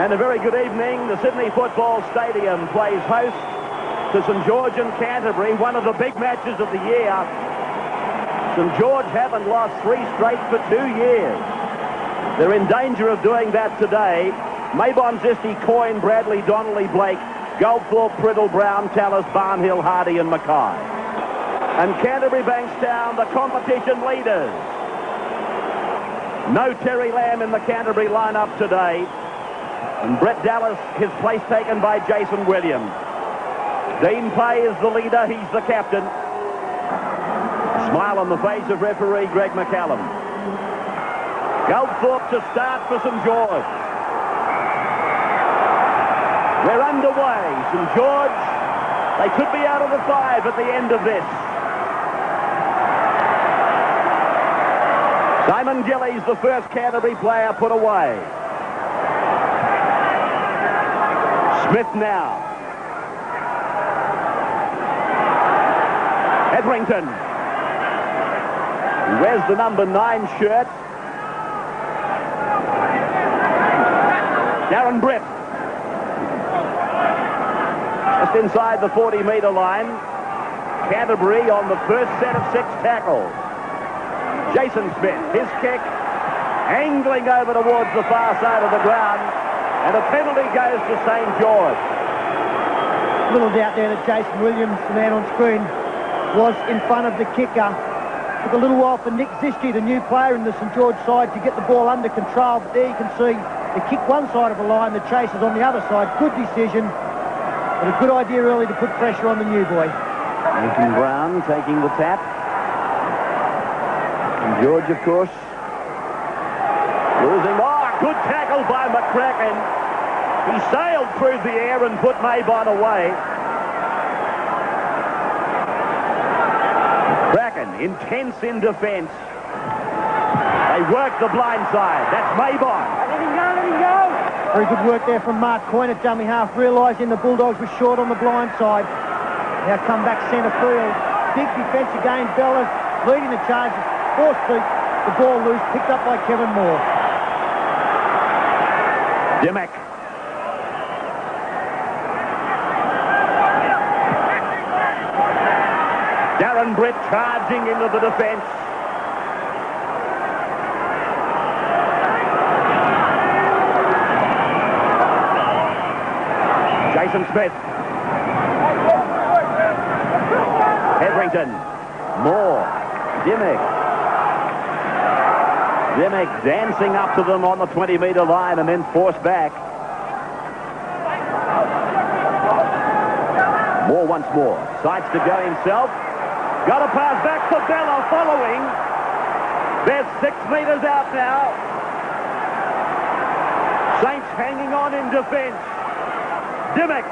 And a very good evening. The Sydney Football Stadium plays host to St George and Canterbury, one of the big matches of the year. St George haven't lost 3 straight for 2 years. They're in danger of doing that today. Maybon, Zisti, Coyne, Bradley, Donnelly, Blake, Goldthorpe, Priddle, Brown, Tallis, Barnhill, Hardy and Mackay. And Canterbury-Bankstown, the competition leaders. No Terry Lamb in the Canterbury lineup today. And Britt Dallas, his place taken by Jason Williams. Dean Pay is the leader, he's the captain. A smile on the face of referee Greg McCallum. Goldthorpe to start for St George. We're underway. St George, they could be out of the 5 at the end of this. Simon Gillies, the first Canterbury player put away. Smith now. Hetherington. He wears the number 9 shirt. Britt. Just inside the 40-metre line. Canterbury on the first set of 6 tackles. Jason Smith, his kick, angling over towards the far side of the ground, and a penalty goes to St George. Little doubt there that Jason Williams, the man on screen, was in front of the kicker. Took a little while for Nick Zisti, the new player in the St George side, to get the ball under control, but there you can see the kick one side of the line, the chase is on the other side. Good decision, but a good idea early to put pressure on the new boy. Nathan Brown taking the tap. And George, of course, losing. Oh, good tackle by McCracken. He sailed through the air and put Maybon away. McCracken, intense in defence. They work the blind side. That's Maybon. Very good work there from Mark Coyne at dummy half, realising the Bulldogs were short on the blind side. Now come back centre field. Big defence again. Bella leading the charge. Forced the ball loose, picked up by Kevin Moore. Dymock. Darren Britt charging into the defence. Jason Smith. Hetherington. Moore. Dymock. Dymock dancing up to them on the 20-metre line and then forced back. Moore once more. Sights to go himself. Got a pass back to Bella following. They're 6 metres out now. Saints hanging on in defence. Dymock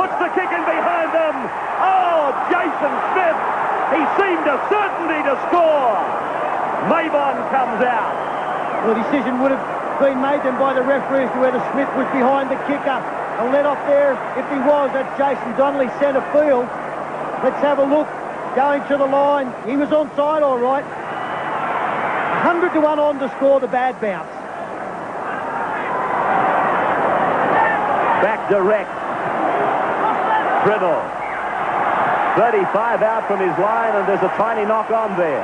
puts the kick in behind them. Oh, Jason Smith. He seemed a certainty to score. Maybon comes out. Well, the decision would have been made then by the referee as to whether Smith was behind the kicker. A let off there, if he was, that's Jason Donnelly, centre field. Let's have a look. Going to the line. He was onside, all right. 100 to 1 on to score the bad bounce. Back direct. Priddle. 35 out from his line, and there's a tiny knock on there.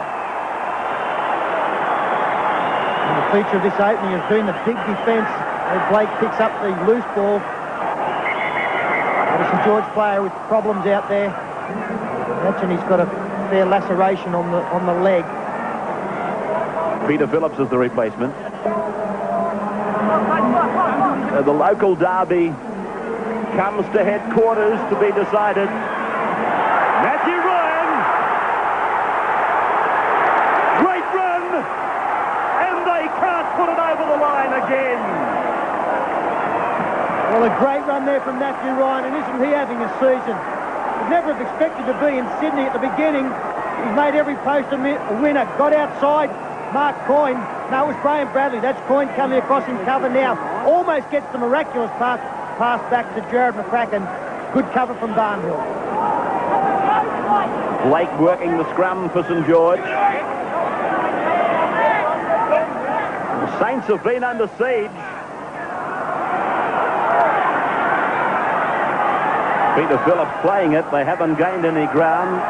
And the feature of this opening has been the big defence. Blake picks up the loose ball. There's a St George player with problems out there. Imagine he's got a fair laceration on the leg. Peter Phillips is the replacement. The local derby comes to headquarters to be decided. Matthew Ryan. Great run. And they can't put it over the line again. Well, a great run there from Matthew Ryan, and isn't he having a season? Would never have expected to be in Sydney at the beginning. He's made every post a winner. Got outside. Mark Coyne. No, it was Graham Bradley. That's Coyne coming across in cover now. Almost gets the miraculous pass back to Jarrod McCracken. Good cover from Barnhill. Blake working the scrum for St George. The Saints have been under siege. Peter Phillips playing it. They haven't gained any ground.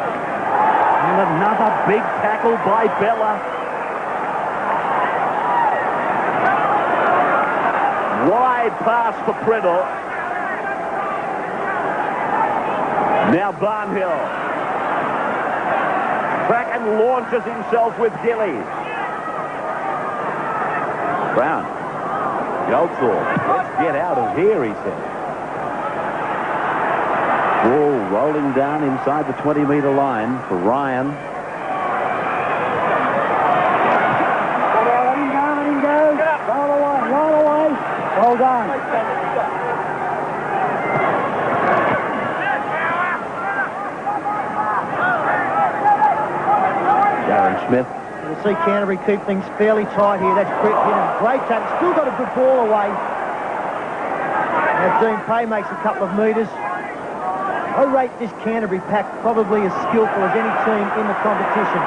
And another big tackle by Bella. Wide pass for Priddle. Now Barnhill. McCracken launches himself with Gillies. Brown. Goldthorpe. Let's get out of here, he said. Ball rolling down inside the 20-metre line for Ryan. Let him go. Roll away. Well done. Darren Smith. You'll see Canterbury keep things fairly tight here. That's Britt hitting. Great tackle. Still got a good ball away. Now Dean Pay makes a couple of metres. I rate this Canterbury pack probably as skillful as any team in the competition.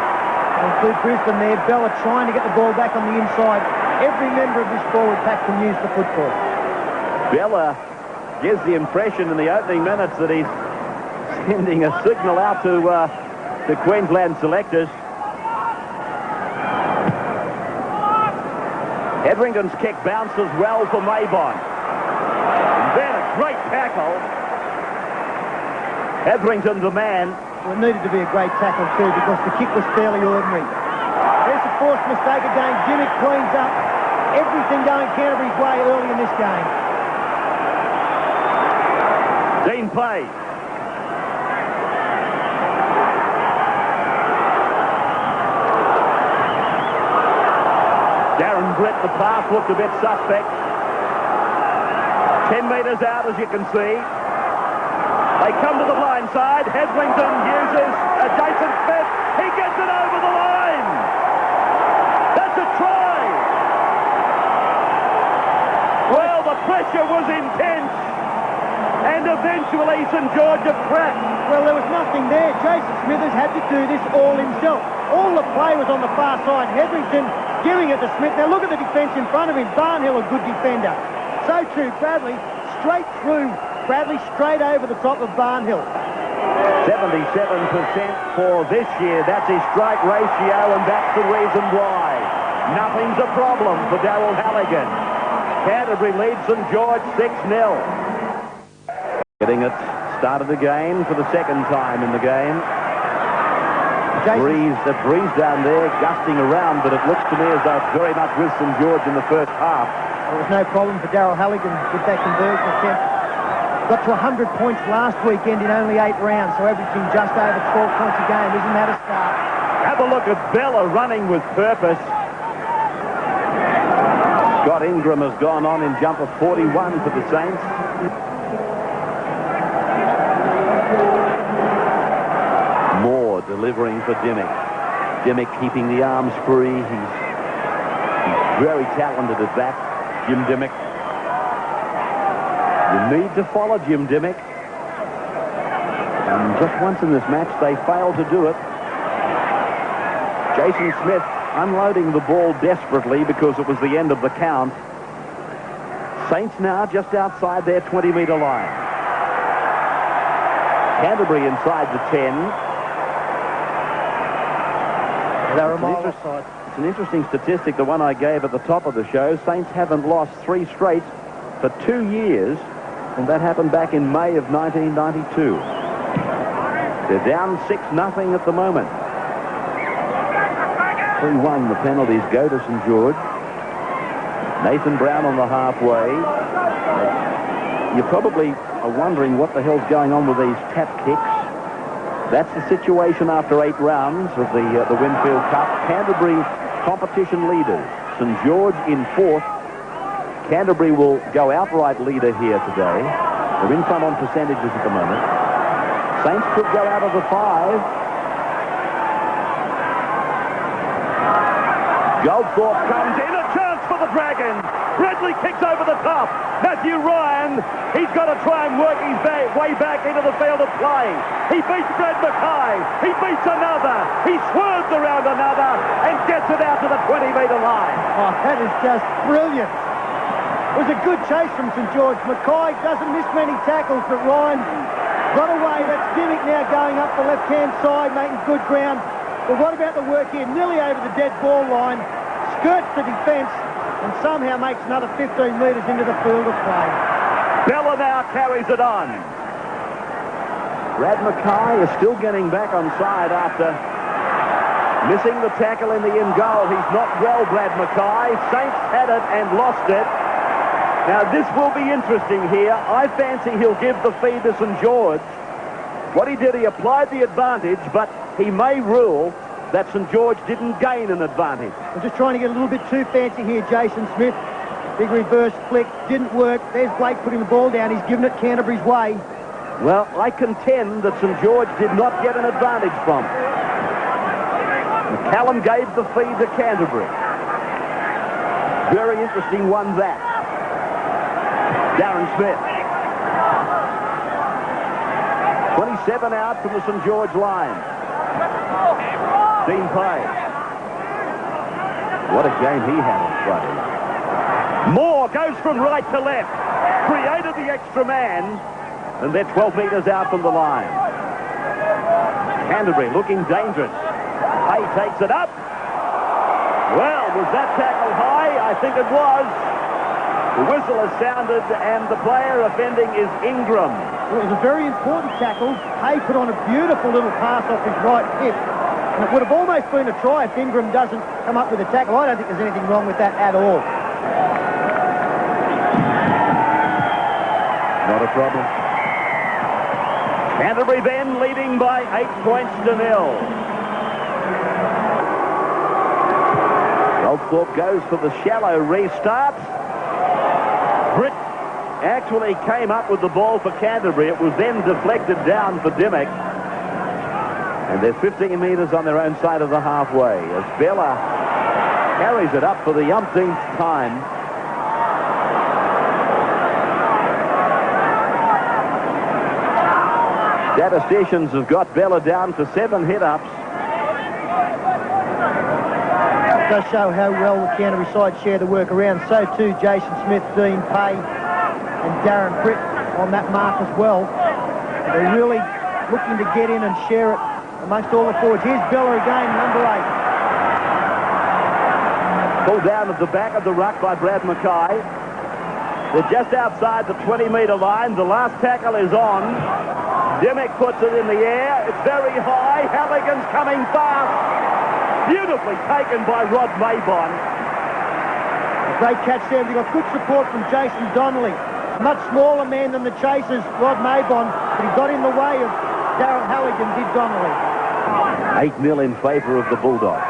Include Brisbane there. Bella trying to get the ball back on the inside. Every member of this forward pack can use the football. Bella gives the impression in the opening minutes that he's sending a signal out to the Queensland selectors. Hetherington's kick bounces well for Maybon. And then a great tackle. Hetherington's a man. Well, it needed to be a great tackle too because the kick was fairly ordinary. There's a forced mistake again. Dymock cleans up. Everything going Canterbury's way early in this game. Dean Pay. Darren Britt, the pass looked a bit suspect. 10 metres out, as you can see. They come to the blind side. Hetherington uses a Jason Smith. He gets it over the line. That's a try. Well, the pressure was intense. And eventually St George have cracked. Well, there was nothing there. Jason Smithers had to do this all himself. All the play was on the far side. Hetherington giving it to Smith. Now look at the defence in front of him. Barnhill, a good defender. So too, Bradley, straight through. Bradley straight over the top of Barnhill. 77% for this year. That's his strike ratio, and that's the reason why. Nothing's a problem for Daryl Halligan. Canterbury leads St George 6-0. Getting it started again for the second time in the game. The breeze down there gusting around, but it looks to me as though it's very much with St George in the first half. There was no problem for Daryl Halligan with that conversion attempt. Got to 100 points last weekend in only 8 rounds, so averaging just over 12 points a game. Isn't that a start? Have a look at Bella running with purpose. Scott Ingram has gone on in jumper 41 for the Saints. Moore delivering for Dymock. Dymock keeping the arms free. He's very talented at that, Jim Dymock. You need to follow Jim Dymock. And just once in this match, they failed to do it. Jason Smith unloading the ball desperately because it was the end of the count. Saints now just outside their 20-metre line. Canterbury inside the 10. It's an interesting statistic, the one I gave at the top of the show. Saints haven't lost 3 straight for 2 years. And that happened back in May of 1992. They're down 6-0 at the moment. 3-1, the penalties go to St George. Nathan Brown on the halfway. You probably are wondering what the hell's going on with these tap kicks. That's the situation after 8 rounds of the Winfield Cup. Canterbury competition leaders. St George in 4th. Canterbury will go outright leader here today. They're in front on percentages at the moment. Saints could go out of the 5. Goldthorpe comes in, a chance for the Dragons. Bradley kicks over the top. Matthew Ryan, he's got to try and work his way back into the field of play. He beats Brad Mackay. He beats another. He swerves around another and gets it out to the 20-metre line. Oh, that is just brilliant. It was a good chase from St George. Mackay doesn't miss many tackles, but Ryan Got away. That's Dymock now going up the left-hand side, making good ground. But what about the work here? Nearly over the dead ball line. Skirts the defence and somehow makes another 15 metres into the field of play. Bella now carries it on. Brad Mackay is still getting back on side after missing the tackle in the in-goal. He's not well, Brad Mackay. Saints had it and lost it. Now, this will be interesting here. I fancy he'll give the feed to St George. What he did, he applied the advantage, but he may rule that St George didn't gain an advantage. I'm just trying to get a little bit too fancy here, Jason Smith. Big reverse flick, didn't work. There's Blake putting the ball down. He's given it Canterbury's way. Well, I contend that St George did not get an advantage from it. McCallum gave the feed to Canterbury. Very interesting one, that. Darren Smith. 27 out from the St George line. Dean Page. What a game he had on Friday night. Moore goes from right to left. Created the extra man. And they're 12 metres out from the line. Canterbury looking dangerous. Hay takes it up. Well, was that tackle high? I think it was. The whistle has sounded, and the player offending is Ingram. Well, it was a very important tackle. Hay put on a beautiful little pass off his right hip. And it would have almost been a try if Ingram doesn't come up with a tackle. I don't think there's anything wrong with that at all. Not a problem. Canterbury then leading by 8 points to 0. Goldthorpe goes for the shallow restart. Britt actually came up with the ball for Canterbury. It was then deflected down for Dymock. And they're 15 metres on their own side of the halfway as Bella carries it up for the umpteenth time. Statisticians have got Bella down to 7 hit-ups. It does show how well the Canterbury side share the work around. So too Jason Smith, Dean Pay and Darren Britt on that mark as well. They're really looking to get in and share it amongst all the forwards. Here's Bella again, number 8. Pulled down at the back of the ruck by Brad Mackay. They're just outside the 20-metre line. The last tackle is on. Dymock puts it in the air. It's very high. Halligan's coming fast. Beautifully taken by Rod Maybon. A great catch there. They've got good support from Jason Donnelly. Much smaller man than the chasers, Rod Maybon, but he got in the way of Daryl Halligan, did Donnelly. 8-0 in favour of the Bulldogs.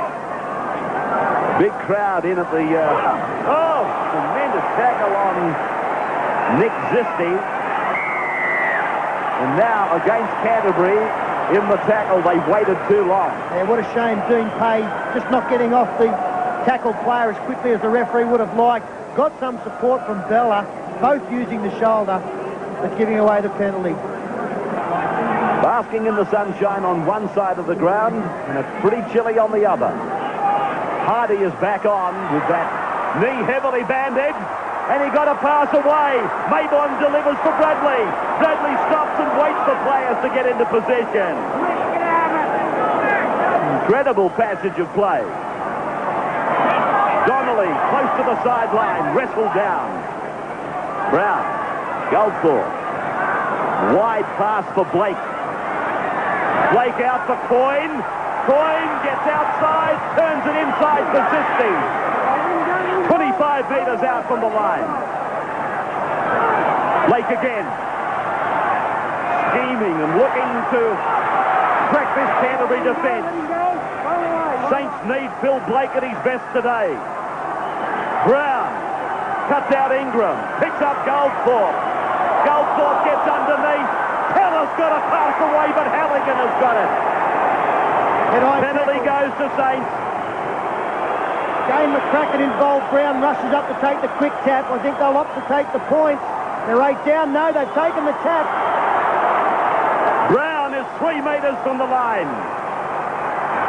Big crowd in at the... tremendous tackle on Nick Zisti. And now against Canterbury in the tackle, they waited too long. Yeah, what a shame. Dean Pay just not getting off the tackle player as quickly as the referee would have liked. Got some support from Bella, both using the shoulder, but giving away the penalty. Basking in the sunshine on one side of the ground, and it's pretty chilly on the other. Hardy is back on with that knee heavily bandaged, and he got a pass away. Maybon delivers for Bradley. Bradley stops and waits for players to get into position. Incredible passage of play. Donnelly close to the sideline, wrestled down. Brown, Goldthorpe. Wide pass for Blake. Blake out for Coyne. Coyne gets outside, turns it inside for Zisti. 25 metres out from the line. Blake again. Scheming and looking to crack this Canterbury defence. Saints need Phil Blake at his best today. Brown cuts out Ingram. Picks up Goldthorpe. Goldthorpe gets underneath. Tallis got a pass away, but Halligan has got it. Penalty goes to Saints. Game McCracken involved. Brown rushes up to take the quick tap. I think they'll opt to take the points. They're 8 down. No, they've taken the tap. Brown is 3 metres from the line.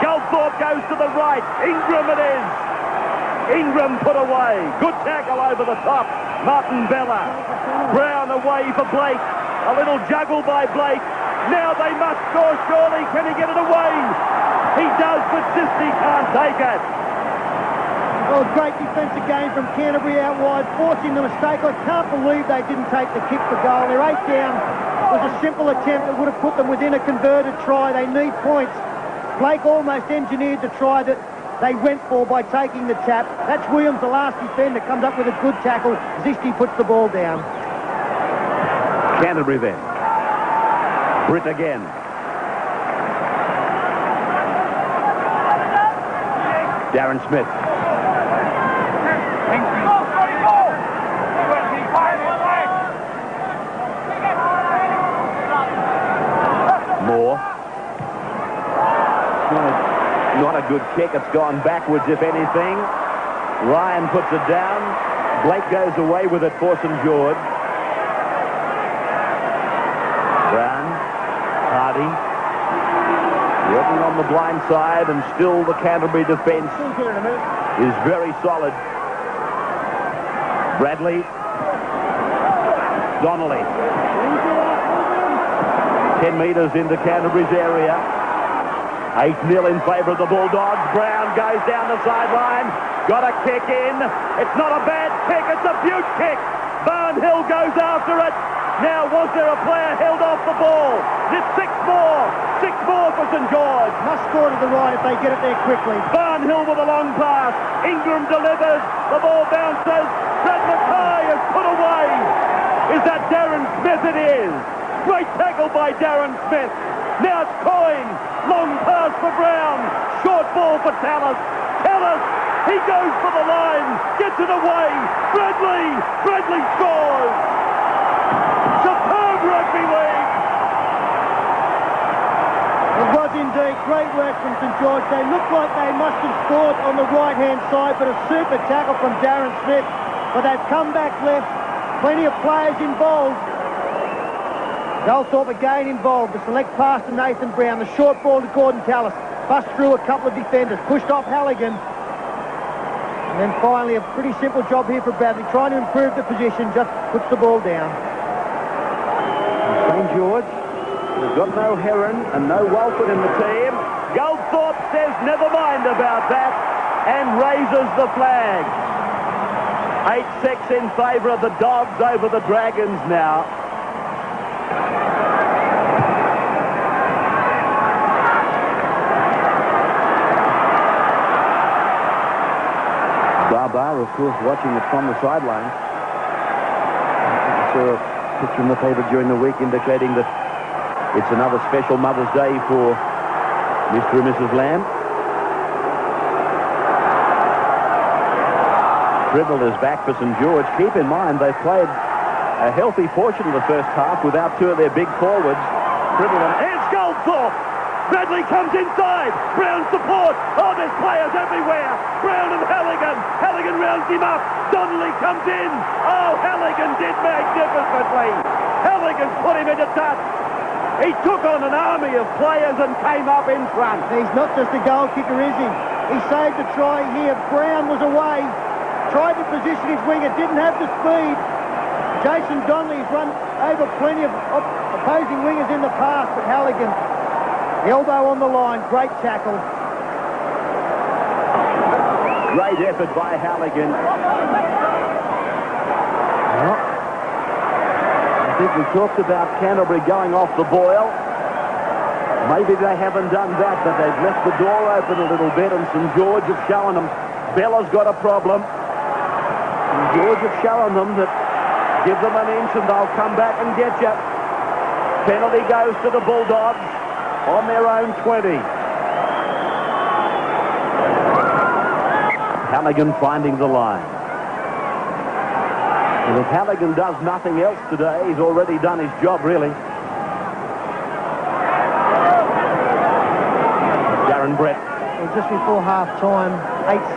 Goldthorpe goes to the right. Ingram it is. Ingram put away. Good tackle over the top. Martin Bella. Brown away for Blake. A little juggle by Blake. Now they must score, surely. Can he get it away? He does, but Zisti can't take it. Oh, great defence again from Canterbury out wide, forcing the mistake. I can't believe they didn't take the kick for goal. They're 8 down. It was a simple attempt that would have put them within a converted try. They need points. Blake almost engineered the try that they went for by taking the tap. That's Williams, the last defender, comes up with a good tackle. Zisti puts the ball down. Canterbury then. Britt again. Darren Smith. Moore. Not a good kick. It's gone backwards, if anything. Ryan puts it down. Blake goes away with it for St George. Brown. Hardy. Working on the blind side, and still the Canterbury defence is very solid. Bradley. Donnelly. 10 metres into Canterbury's area. 8-0 in favour of the Bulldogs. Brown goes down the sideline. Got a kick in. It's not a bad kick. It's a beaut kick. Barnhill goes after it. Now, was there a player held off the ball? It's 6 more. 6 more for St George. Must score to the right if they get it there quickly. Barnhill with a long pass. Ingram delivers. The ball bounces. Brett Mackay is put away. Is that Darren Smith? It is. Great tackle by Darren Smith. Now it's Coyne. Long pass for Brown. Short ball for Tallis. Tallis. He goes for the line. Gets it away. Bradley scores. Superb rugby league. It was indeed great work from St George. They looked like they must have scored on the right-hand side, but a super tackle from Darren Smith. But they've come back left. Plenty of players involved. Goldthorpe again involved. The select pass to Nathan Brown. The short ball to Gordon Tallis. Bust through a couple of defenders. Pushed off Halligan. And then finally a pretty simple job here for Bradley. Trying to improve the position. Just puts the ball down. St George has got no Heron and no Walford in the team. Goldthorpe says never mind about that and raises the flag. 8-6 in favour of the Dogs over the Dragons now. Barbar, of course, watching it from the sideline. I saw a picture in the paper during the week indicating that it's another special Mother's Day for Mr. and Mrs. Lamb. Priddle is back for St George. Keep in mind, they've played a healthy portion of the first half without 2 of their big forwards. Priddle and... Here's Goldthorpe! Bradley comes inside. Brown support. Oh, there's players everywhere. Brown and Halligan. Halligan rounds him up. Donnelly comes in. Oh, Halligan did magnificently. Halligan put him into touch. He took on an army of players and came up in front. He's not just a goal kicker, is he? He saved the try here. Brown was away. Tried to position his winger. Didn't have the speed. Jason Donnelly's run over plenty of opposing wingers in the past, but Halligan... elbow on the line, great tackle. Great effort by Halligan. I think we talked about Canterbury going off the boil. Maybe they haven't done that, but they've left the door open a little bit, and St George have shown them. Bella's got a problem. St George have shown them that give them an inch and they'll come back and get you. Penalty goes to the Bulldogs. On their own 20. Halligan finding the line. And if Halligan does nothing else today, he's already done his job, really. Darren Brett. Well, just before half-time,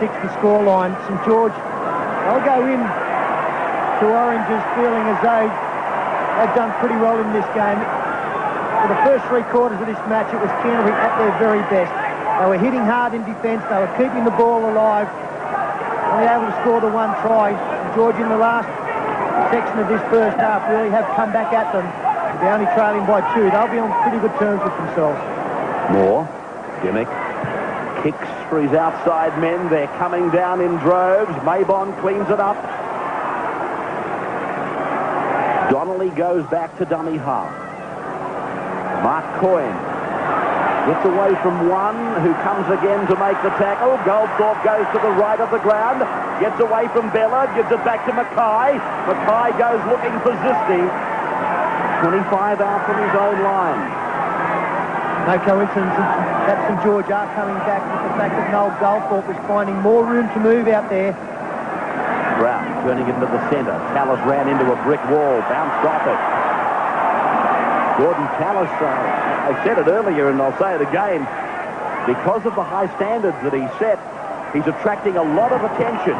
8-6 the scoreline. St George, they'll go in to Oranges feeling as though they've done pretty well in this game. For the first 3 quarters of this match, it was Canterbury at their very best. They were hitting hard in defence. They were keeping the ball alive. Only able to score the 1 try. And George, in the last section of this first half, really have come back at them. They're only trailing by 2. They'll be on pretty good terms with themselves. Moore. Dymock kicks for his outside men. They're coming down in droves. Maybon cleans it up. Donnelly goes back to dummy half. Coyne gets away from one who comes again to make the tackle. Goldthorpe goes to the right of the ground. Gets away from Bella. Gives it back to Mackay. Mackay goes looking for Zisti. 25 out from his own line. No coincidence that St George are coming back with the fact that Noel Goldthorpe is finding more room to move out there. Brown turning into the centre. Tallis ran into a brick wall. Bounced off it. Gordon Tallis, I said it earlier and I'll say it again, because of the high standards that he set, he's attracting a lot of attention.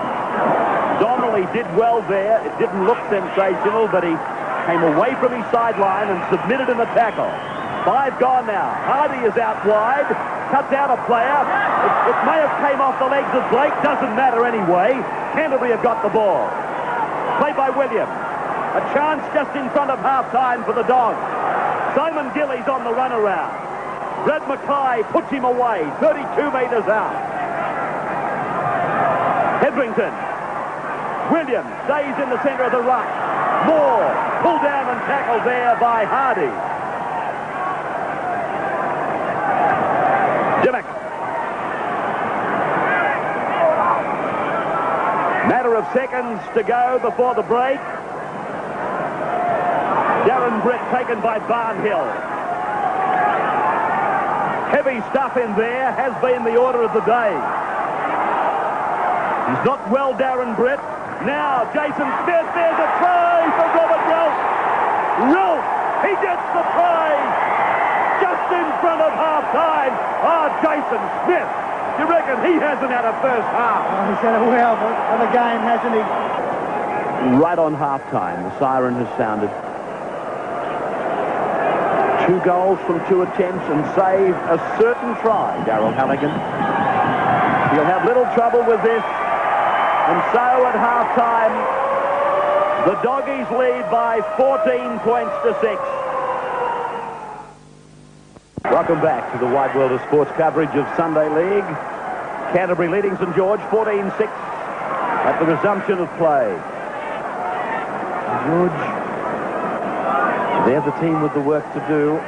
Donnelly did well there. It didn't look sensational, but he came away from his sideline and submitted in the tackle. 5 gone now. Hardy is out wide, cuts out a player. It may have came off the legs of Blake, doesn't matter anyway. Canterbury have got the ball. Played by William. A chance just in front of half-time for the Dogs. Simon Gillies on the runaround. Brad Mackay puts him away, 32 metres out. Hetherington. William stays in the centre of the ruck. Moore pulled down and tackled there by Hardy. Dymock. Matter of seconds to go before the break. Britt taken by Barnhill. Heavy stuff in there has been the order of the day. He's not well, Britt. Now Jason Smith, there's a try for Robert Relf. Relf, he gets the try just in front of half-time. Jason Smith. You reckon he hasn't had a first half? He's had a well of a game, hasn't he? Right on half-time, the siren has sounded. 2 goals from 2 attempts and save a certain try, Daryl Halligan. He'll have little trouble with this. And so at half-time, the Doggies lead by 14 points to 6. Welcome back to the wide world of sports coverage of Sunday League. Canterbury leading St George 14-6 at the resumption of play. George, they're the team with the work to do.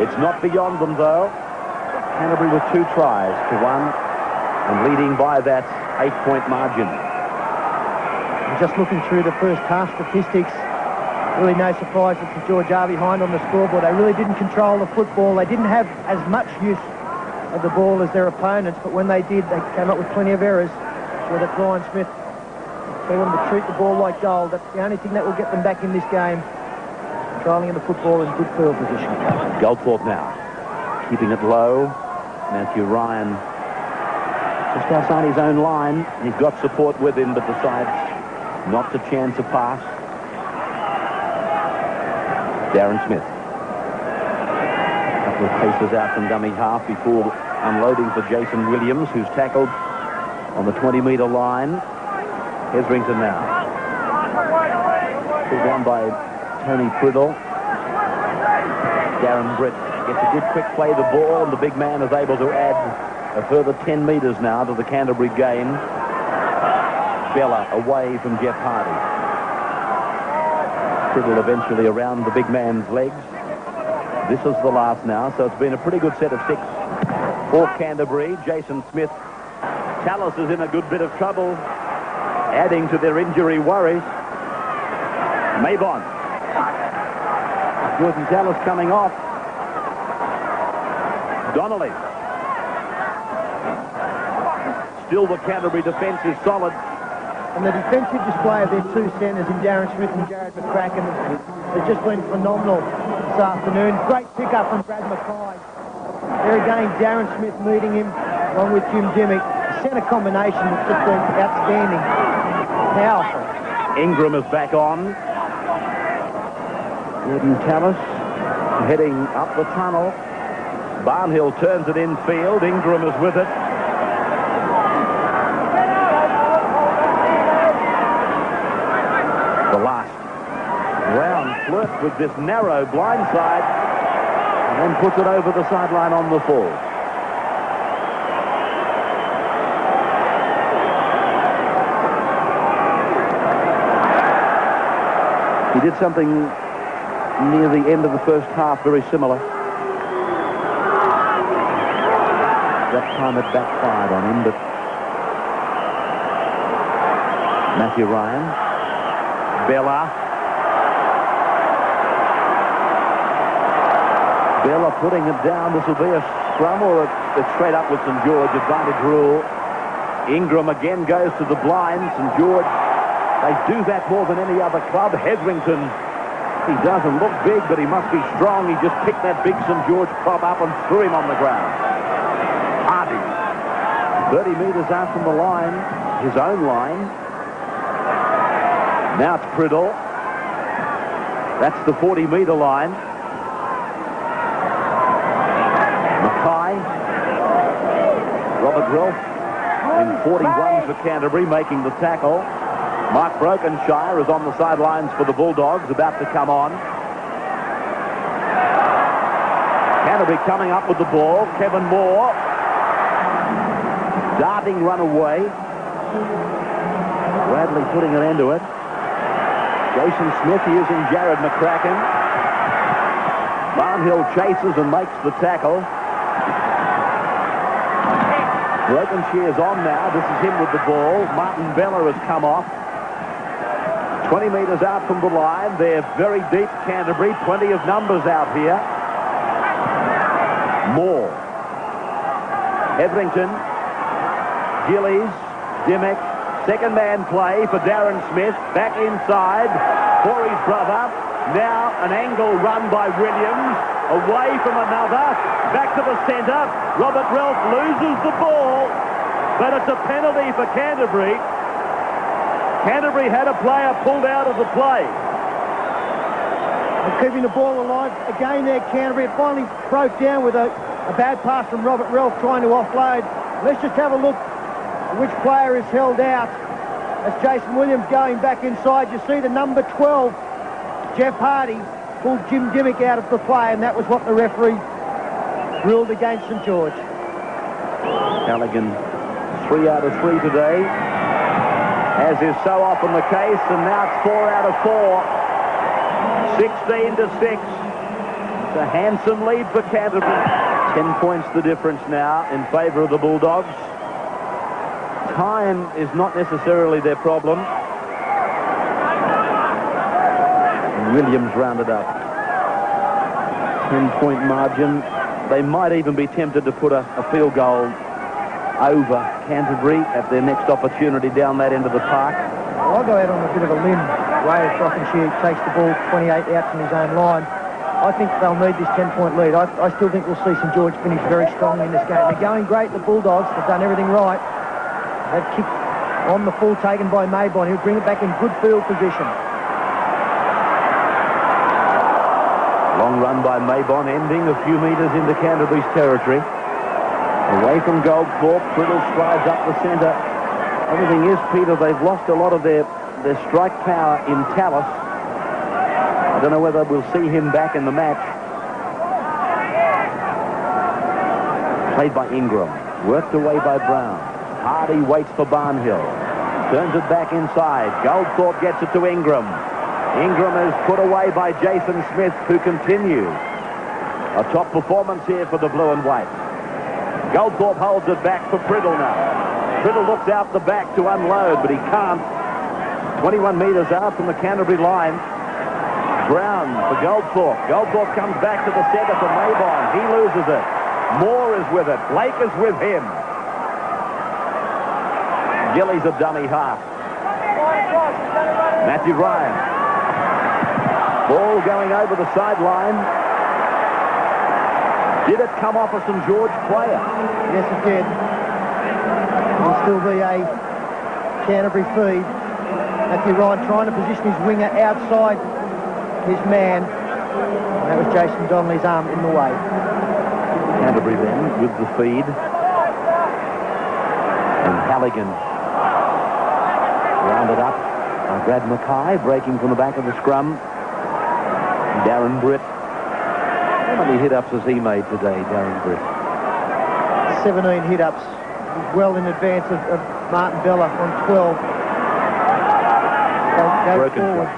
It's not beyond them, though. Canterbury with 2 tries to 1 and leading by that 8-point margin. Just looking through the first half statistics, really no surprise that St George are behind on the scoreboard. They really didn't control the football. They didn't have as much use of the ball as their opponents, but when they did, they came up with plenty of errors. So that Brian Smith told them to treat the ball like gold. That's the only thing that will get them back in this game. Controlling the football in good field position. Goldthorpe now, keeping it low. Matthew Ryan just outside his own line. He's got support with him, but decides not to chance a pass. Darren Smith. A couple of paces out from dummy half before unloading for Jason Williams, who's tackled on the 20-metre line. Hetherington now. Pulled down by Tony Priddle. Darren Britt gets a good quick play the ball, and the big man is able to add a further 10 metres now to the Canterbury gain. Bella away from Jeff Hardy. Priddle eventually around the big man's legs. This is the last now, so it's been a pretty good set of 6 for Canterbury. Jason Smith. Tallis is in a good bit of trouble, adding to their injury worries. Maybon. Jordan Tallis coming off. Donnelly. Still the Canterbury defence is solid. And the defensive display of their 2 centres in Darren Smith and Jarrod McCracken has just been phenomenal this afternoon. Great pick-up from Brad Mackay. There again, Darren Smith leading him, along with Jim Dymock. The centre combination has just been outstanding. Powerful. Ingram is back on. Jordan Tallis heading up the tunnel. Barnhill turns it infield. Ingram is with it. The last round flirts with this narrow blind side and then puts it over the sideline on the full. He did something near the end of the first half very similar. That time it backfired on him, but Matthew Ryan, Bella putting it down. This will be a scrum, or it's straight up with St George. Advantage rule. Ingram again goes to the blind. St George, they do that more than any other club. Hetherington, he doesn't look big, but he must be strong. He just picked that big St George prop up and threw him on the ground. Hardy, 30 metres out from the line, his own line. Now it's Priddle. That's the 40-metre line. Mackay. Robert Relf in 41 for Canterbury, making the tackle. Mark Brokenshire is on the sidelines for the Bulldogs, about to come on. Canterbury coming up with the ball. Kevin Moore. Darting run away. Bradley putting an end to it. Jason Smith using Jarrod McCracken. Barnhill chases and makes the tackle. Brokenshire's on now. This is him with the ball. Martin Bella has come off. 20 metres out from the line. They're very deep, Canterbury. Plenty of numbers out here. Moore. Hetherington. Gillies. Dymock. Second man play for Darren Smith. Back inside for his brother. Now an angle run by Williams. Away from another. Back to the centre. Robert Relf loses the ball. But it's a penalty for Canterbury. Canterbury had a player pulled out of the play. And keeping the ball alive again there, Canterbury. It finally broke down with a bad pass from Robert Relf trying to offload. Let's just have a look at which player is held out. As Jason Williams going back inside, you see the number 12, Jeff Hardy, pulled Jim Dymock out of the play, and that was what the referee ruled against St George. Halligan 3 out of 3 today, as is so often the case, and now it's 4 out of 4. 16-6. It's a handsome lead for Canterbury. 10 points the difference now in favour of the Bulldogs. Time is not necessarily their problem. Williams rounded up. 10-point margin. They might even be tempted to put a field goal over Canterbury at their next opportunity down that end of the park. Well, I'll go out on a bit of a limb. Ray Brokenshire takes the ball 28 out from his own line. I think they'll need this 10-point lead. I still think we'll see St George finish very strongly in this game. They're going great, the Bulldogs. They've done everything right. They've kicked on the full taken by Maybon. He'll bring it back in good field position. Long run by Maybon, ending a few metres into Canterbury's territory. Away from Goldthorpe, Priddle strides up the centre. Everything is, Peter, they've lost a lot of their strike power in Tallis. I don't know whether we'll see him back in the match. Played by Ingram. Worked away by Brown. Hardy waits for Barnhill. Turns it back inside. Goldthorpe gets it to Ingram. Ingram is put away by Jason Smith, who continues. A top performance here for the blue and white. Goldthorpe holds it back for Priddle now. Priddle looks out the back to unload, but he can't. 21 metres out from the Canterbury line. Brown for Goldthorpe. Goldthorpe comes back to the centre for Maybon. He loses it. Moore is with it. Blake is with him. Gillies a dummy half. Matthew Ryan. Ball going over the sideline. Did it come off a St George player? Yes, it did. Will still be a Canterbury feed. Matthew Ryan trying to position his winger outside his man. And that was Jason Donnelly's arm in the way. Canterbury then with the feed. And Halligan rounded up by Brad Mackay, breaking from the back of the scrum. Darren Britt. How many hit-ups has he made today, Darren Britt? 17 hit-ups. He's well in advance of Martin Bella on 12. Go Brokenshire. forward.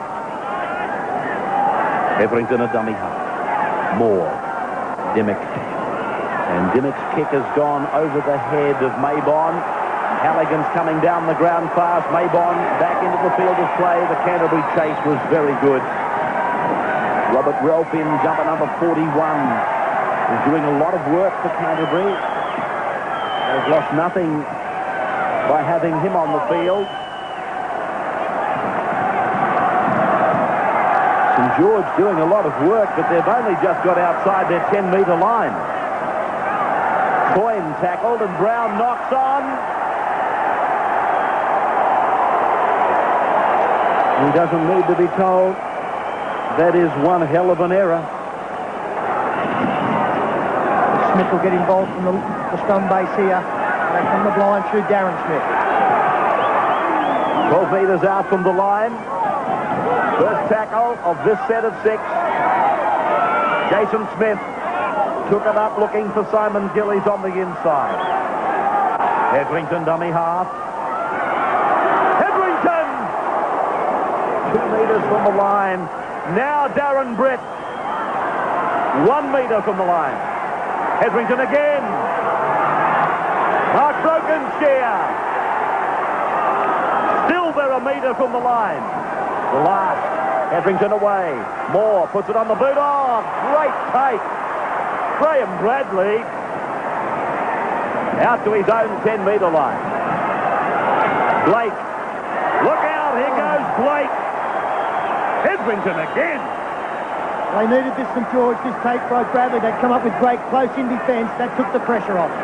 Hetherington a dummy half. Moore. Dymock. And Dymock's kick has gone over the head of Maybon. Halligan's coming down the ground fast. Maybon back into the field of play. The Canterbury chase was very good. Robert Relf in jumper number 41 is doing a lot of work for Canterbury. They've lost nothing by having him on the field. St George doing a lot of work, but they've only just got outside their 10-metre line. Coyne tackled and Brown knocks on. He doesn't need to be told. That is one hell of an error. Smith will get involved from the scrum base here. And from the blind through Darren Smith. 12 metres out from the line. First tackle of this set of 6. Jason Smith took it up looking for Simon Gillies on the inside. Hetherington dummy half. Hetherington! 2 metres from the line. Now Darren Britt. 1 metre from the line. Hetherington again. Mark Brokenshire. Still they're a metre from the line. The last. Hetherington away. Moore puts it on the boot. Oh, great take. Graham Bradley out to his own 10-metre line. Blake. Look out. Here goes Blake. Hetherington again. They needed this St George, this take broke Bradley. They'd come up with great close in defence. That took the pressure off.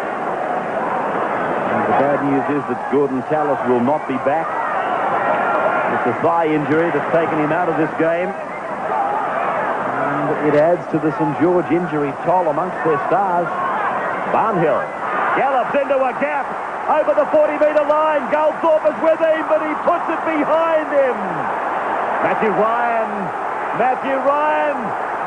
And the bad news is that Gordon Tallis will not be back. It's a thigh injury that's taken him out of this game. And it adds to the St George injury toll amongst their stars. Barnhill gallops into a gap over the 40-metre line. Goldthorpe is with him, but he puts it behind him. Matthew Ryan,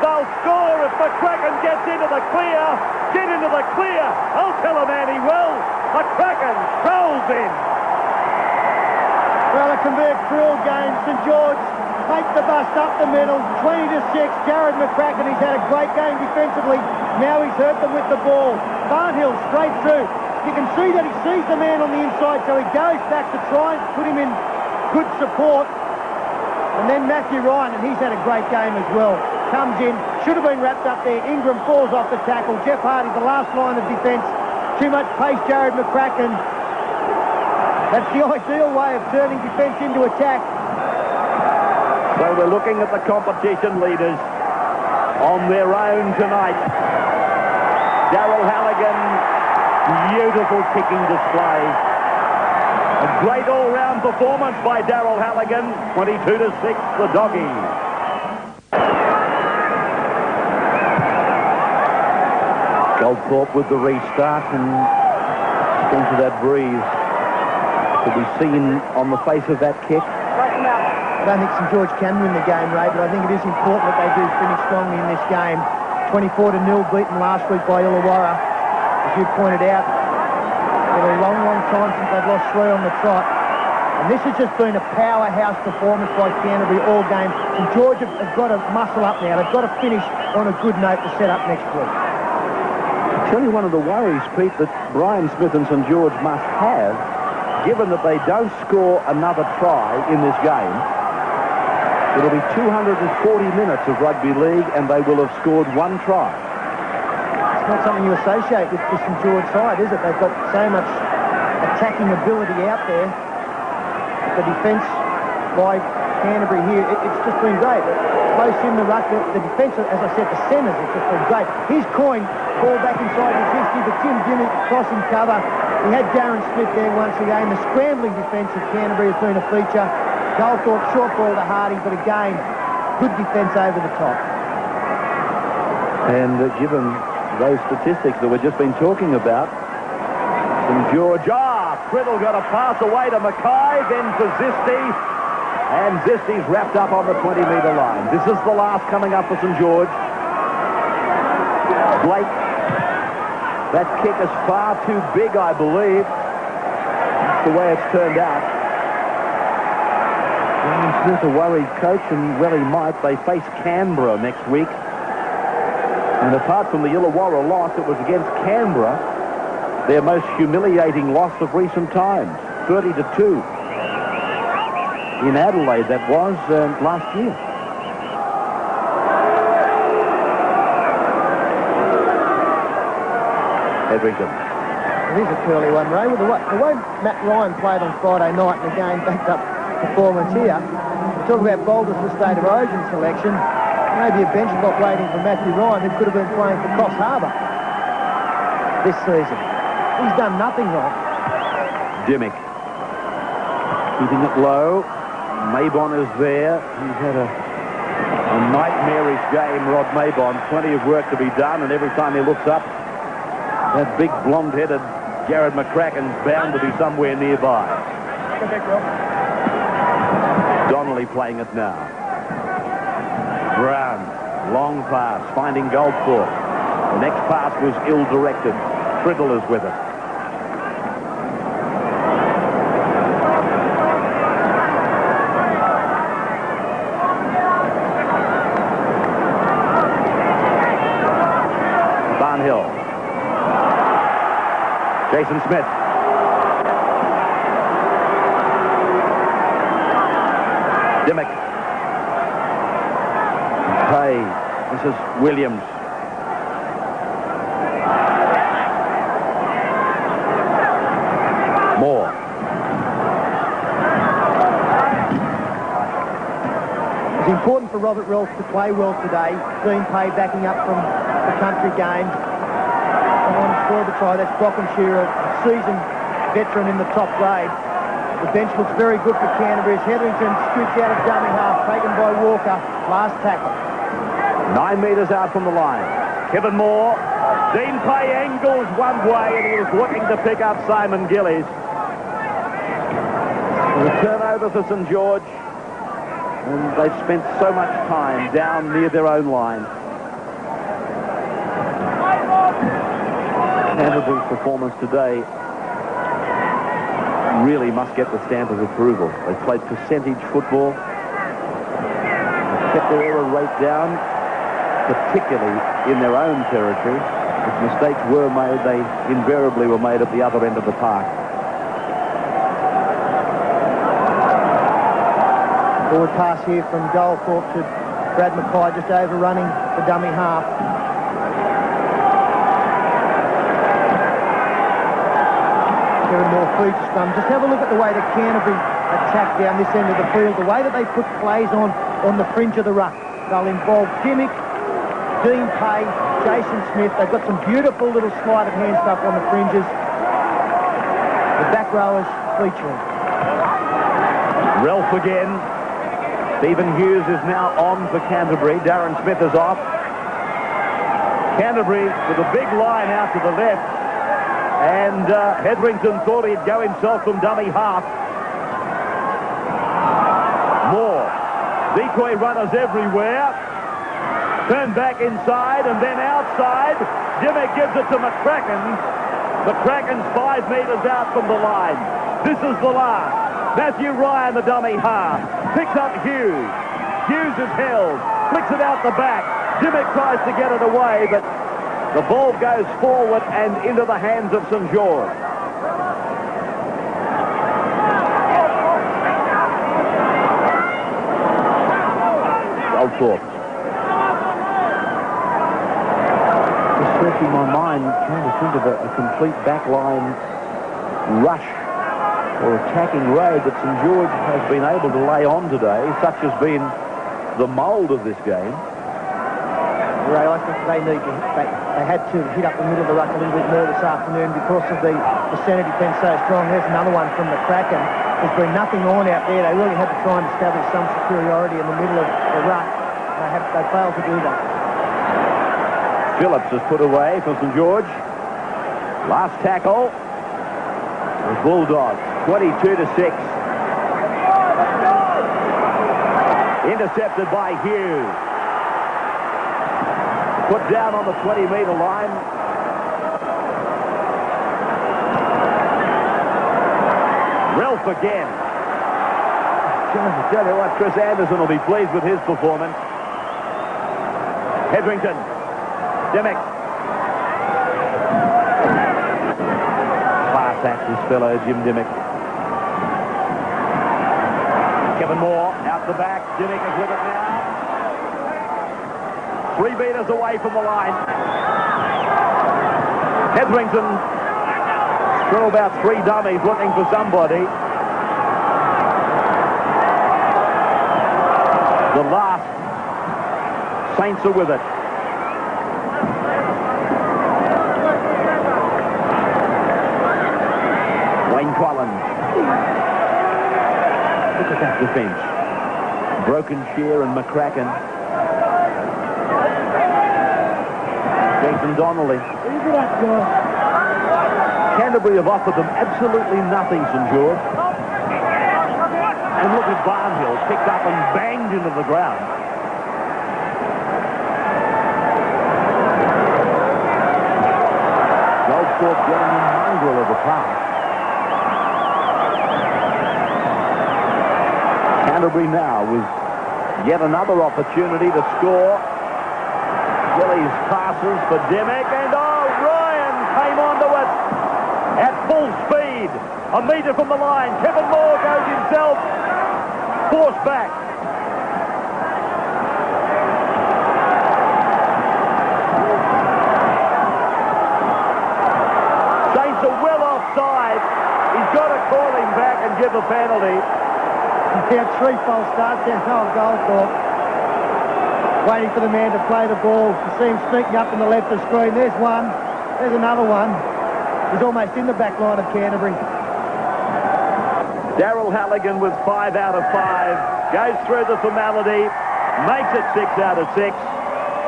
they'll score if McCracken gets into the clear. Get into the clear. I'll tell a man he will. McCracken strolls in. Well, it can be a cruel game. St George take the bust up the middle, 20-6. Jarrod McCracken, he's had a great game defensively. Now he's hurt them with the ball. Barnhill straight through. You can see that he sees the man on the inside, so he goes back to try and put him in good support. And then Matthew Ryan, and he's had a great game as well. Comes in, should have been wrapped up there. Ingram falls off the tackle. Jeff Hardy, the last line of defence. Too much pace, Jarrod McCracken. That's the ideal way of turning defence into attack. So we're looking at the competition leaders on their own tonight. Daryl Halligan, beautiful kicking display. A great all-round performance by Daryl Halligan. 22-6, the Doggies. Goldthorpe with the restart and into that breeze. To be seen on the face of that kick. I don't think St George can win the game, Ray, but I think it is important that they do finish strongly in this game. 24-0 beaten last week by Illawarra. As you pointed out, it's been a long, long time since they've lost 3 on the trot. And this has just been a powerhouse performance by Canterbury all game. St George have got to muscle up now. They've got to finish on a good note to set up next week. I'll tell you one of the worries, Pete, that Brian Smith and St George must have, given that they don't score another try in this game. It'll be 240 minutes of rugby league and they will have scored 1 try. It's not something you associate with the St George side, is it? They've got so much attacking ability out there. The defence by Canterbury here, it's just been great. Close in the ruck, the defence, as I said, the centres, it's just been great. Here's Coyne, ball back inside his Zisti, but Tim Dymock crossing cover. We had Darren Smith there once again. The scrambling defence of Canterbury has been a feature. Goldthorpe, short ball to Hardy, but again, good defence over the top. And given those statistics that we've just been talking about, St George... Priddle got a pass away to Mackay, then to Zisti. And Zisti's wrapped up on the 20-metre line. This is the last coming up for St George. Blake. That kick is far too big, I believe. That's the way it's turned out. Graeme Smith, a worried coach, and well, he might. They face Canberra next week. And apart from the Illawarra loss, it was against Canberra, their most humiliating loss of recent times, 30-2. In Adelaide, that was last year. Hetherington. It is a curly one, Ray. With the way Matt Ryan played on Friday night in the game, backed up performance here. We talk about boulders for State of Origin selection. Maybe a bench spot waiting for Matthew Ryan, who could have been playing for Coffs Harbour this season. He's done nothing wrong. Dymock. Keeping it low. Maybon is there. He's had a nightmarish game, Rod Maybon. Plenty of work to be done, and every time he looks up, that big blonde-headed Jarrod McCracken's bound to be somewhere nearby. Donnelly playing it now. Brown, long pass, finding Goldthorpe. The next pass was ill-directed. Priddle is with it. Barnhill. Jason Smith. Dymock. Hey, this is Williams. Moore. It's important for Robert Relf to play well today. Dean Pay backing up from the country game. Someone scored the try. That's Brokenshire, a seasoned veteran in the top grade. The bench looks very good for Canterbury. Hetherington scoots out of dummy half, taken by Walker. Last tackle. 9 metres out from the line. Kevin Moore. Dean Pay angles one way, and he was looking to pick up Simon Gillies. The turnover for St George, and they've spent so much time down near their own line. Canterbury's performance today really must get the stamp of approval. They played percentage football. They kept their error rate down, particularly in their own territory. If mistakes were made, they invariably were made at the other end of the park. Forward pass here from Goldthorpe to Brad Mackay, just overrunning the dummy half. Kevin Moore feeds scrum. Just have a look at the way that Canterbury attack down this end of the field. The way that they put plays on the fringe of the ruck. They'll involve Dymock, Dean Pay, Jason Smith. They've got some beautiful little sleight of hand stuff on the fringes. The back rowers featuring. Relf again. Stephen Hughes is now on for Canterbury. Darren Smith is off. Canterbury with a big line out to the left. And Hetherington thought he'd go himself from dummy half. Moore. Decoy runners everywhere. Turn back inside and then outside. Dymock gives it to McCracken. McCracken's 5 metres out from the line. This is the last. Matthew Ryan, the dummy half. Picks up Hughes. Hughes is held. Flicks it out the back. Dymock tries to get it away, but the ball goes forward and into the hands of St George. Goldthorpe. Just searching my mind, trying to think of a complete backline rush or attacking raid that St George has been able to lay on today. Such has been the mould of this game. Ray, I think they had to hit up the middle of the ruck a little bit more this afternoon because of the centre defence so strong. There's another one from McCracken. There's been nothing on out there. They really had to try and establish some superiority in the middle of the ruck. They failed to do that. Phillips is put away for St George. Last tackle. The Bulldogs, 22-6. Intercepted by Hughes. Put down on the 20-metre line. Relf again. I tell you what, Chris Anderson will be pleased with his performance. Hetherington. Dymock. Class act, this fellow, Jim Dymock. Kevin Moore out the back. Dymock is with it now. 3 metres away from the line. Hetherington threw about 3 dummies looking for somebody. The last Saints are with it. McCallum. Look at that defence. Brokenshire and McCracken. Jason Donnelly. Canterbury have offered them absolutely nothing, St George. And look at Barnhill, picked up and banged into the ground. Goldthorpe getting in mongrel of the pass. Canterbury now with yet another opportunity to score. Gillies passes for Dymock, and Ryan came onto it at full speed. A metre from the line. Kevin Moore goes himself. Forced back. Saints are well offside. He's got to call him back and give a penalty. Yeah, 3 false starts there. Noel Goldthorpe waiting for the man to play the ball. You see him sneaking up in the left of the screen. There's one. There's another one. He's almost in the back line of Canterbury. Daryl Halligan with 5 out of 5. Goes through the formality. Makes it 6 out of 6.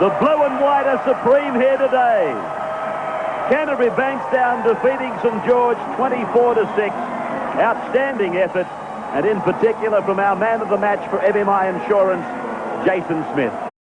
The blue and white are supreme here today. Canterbury-Bankstown defeating St George 24-6. Outstanding effort. And in particular from our man of the match for MMI Insurance, Jason Smith.